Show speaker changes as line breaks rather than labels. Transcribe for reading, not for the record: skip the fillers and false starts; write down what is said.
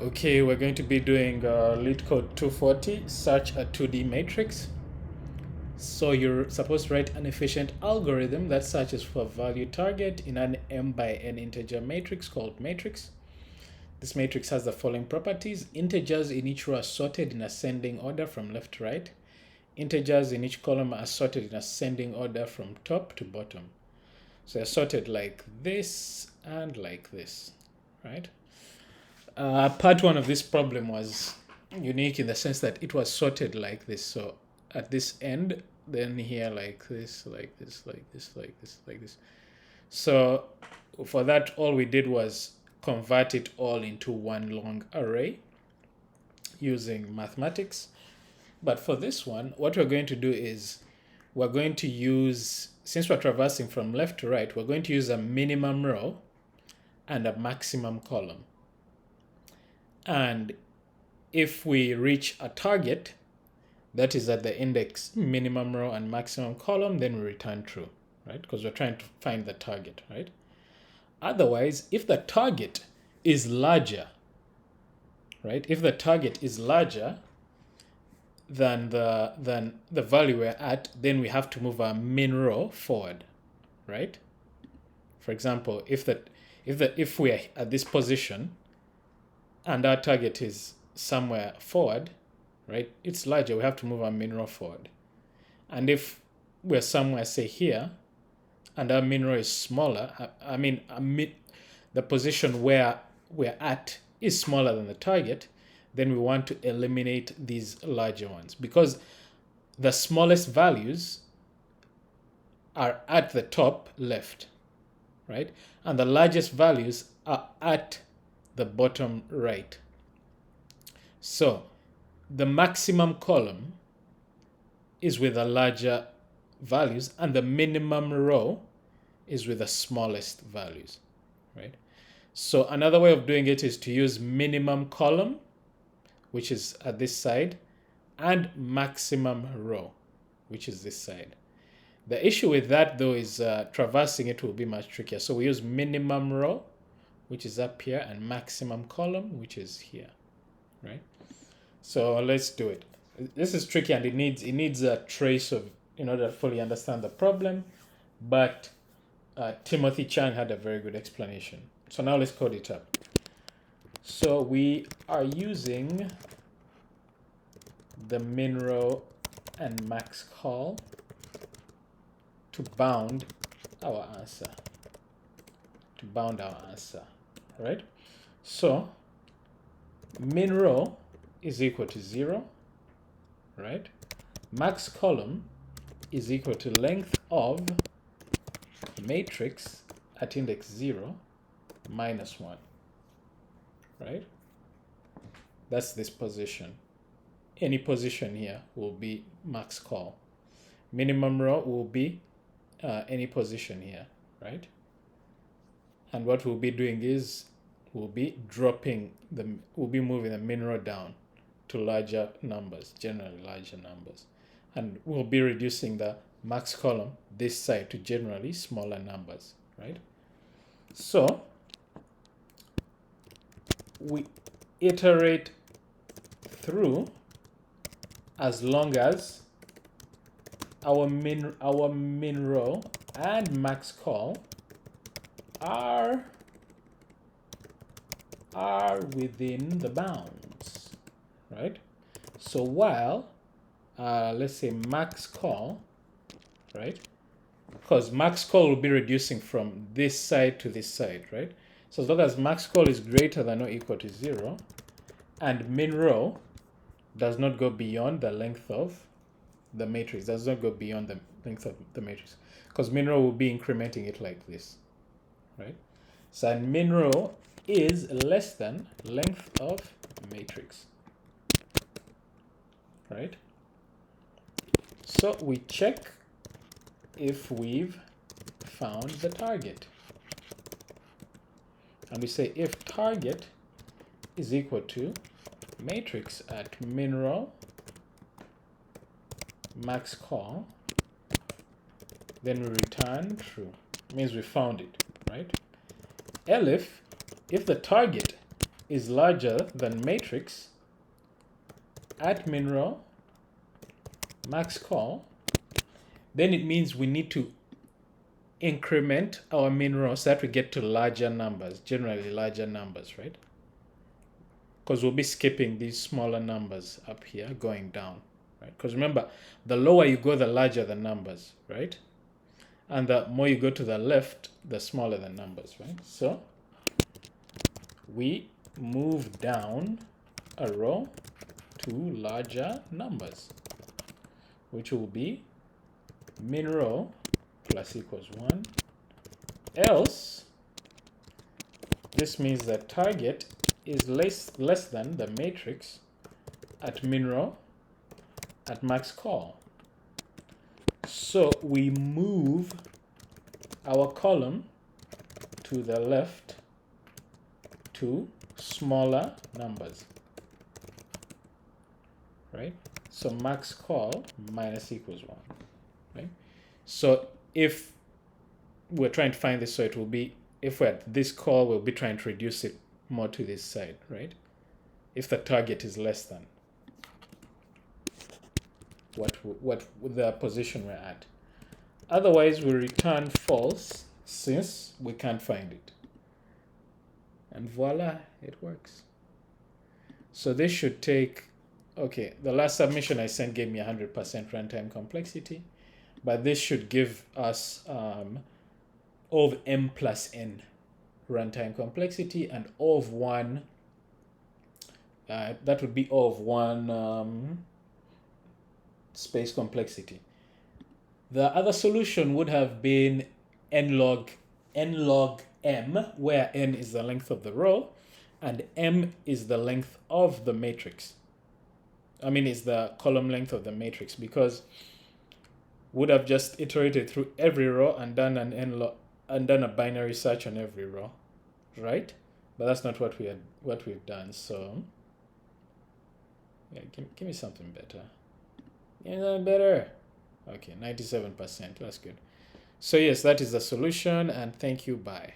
Okay, we're going to be doing LeetCode 240, search a 2D matrix. So you're supposed to write an efficient algorithm that searches for a value target in an m by n integer matrix called matrix. This matrix has the following properties. Integers in each row are sorted in ascending order from left to right. Integers in each column are sorted in ascending order from top to bottom. So they're sorted like this and like this, right? Part one of this problem was unique in the sense that it was sorted like this. So at this end, then here like this, like this, like this, like this, like this. So for that, all we did was convert it all into one long array using mathematics. But for this one, what we're going to do is we're going to use, since we're traversing from left to right, we're going to use a minimum row and a maximum column. And if we reach a target that is at the index minimum row and maximum column, then we return true, right? Because we're trying to find the target, right? Otherwise, if the target is larger, right? If the target is larger than the value we're at, then we have to move our min row forward, right? For example, if we're at this position and our target is somewhere forward, right? It's larger, we have to move our min row forward. And if we're somewhere, say here, and our min row is smaller, the position where we're at is smaller than the target, then we want to eliminate these larger ones because the smallest values are at the top left, right? And the largest values are at the bottom right. So the maximum column is with the larger values and the minimum row is with the smallest values, right? So another way of doing it is to use minimum column, which is at this side, and maximum row, which is this side. The issue with that though is traversing it will be much trickier. So we use minimum row, which is up here, and maximum column, which is here, right? So let's do it. This is tricky and it needs a trace of in order to fully understand the problem, but Timothy Chang had a very good explanation. So now let's code it up. So we are using the min row and max call to bound our answer. Right? So min row is equal to 0, right? Max column is equal to length of matrix at index 0 minus 1, right? That's this position. Any position here will be max call. Minimum row will be any position here, right? And what we'll be doing is we'll be moving the min row down to larger numbers, generally larger numbers. And we'll be reducing the max column this side to generally smaller numbers, right? So we iterate through as long as our min row and max call are within the bounds, right? So while let's say max call, right? Because max call will be reducing from this side to this side, right? So as long as max call is greater than or equal to 0, and min row does not go beyond the length of the matrix, does not go beyond the length of the matrix, because min row will be incrementing it like this, right? So min row is less than length of matrix, right? So we check if we've found the target. And we say if target is equal to matrix at min row max call, then we return true. It means we found it, right? Elif, if the target is larger than matrix at min row max call, then it means we need to increment our min row so that we get to larger numbers, generally larger numbers, right? Because we'll be skipping these smaller numbers up here going down, right? Because remember, the lower you go, the larger the numbers, right? And the more you go to the left, the smaller the numbers, right? So we move down a row to larger numbers, which will be min row plus equals 1. Else, this means that target is less than the matrix at min row at max call. So we move our column to the left to smaller numbers, right? So max call minus equals 1, right? So if we're trying to find this, so it will be, if we're at this call, we'll be trying to reduce it more to this side, right? If the target is less than what the position we're at. Otherwise, we return false since we can't find it. And voila, it works. So this should take, okay, the last submission I sent gave me 100% runtime complexity, but this should give us O of m plus n runtime complexity, and O of 1, that would be O of 1 space complexity. The other solution would have been n log m, where n is the length of the row and m is the length of the matrix. I mean, is the column length of the matrix, because would have just iterated through every row and done an n log and done a binary search on every row, right? But that's not what we've done. So yeah, give me something better. Give me something better. Okay, 97%. That's good. So yes, that is the solution, and thank you. Bye.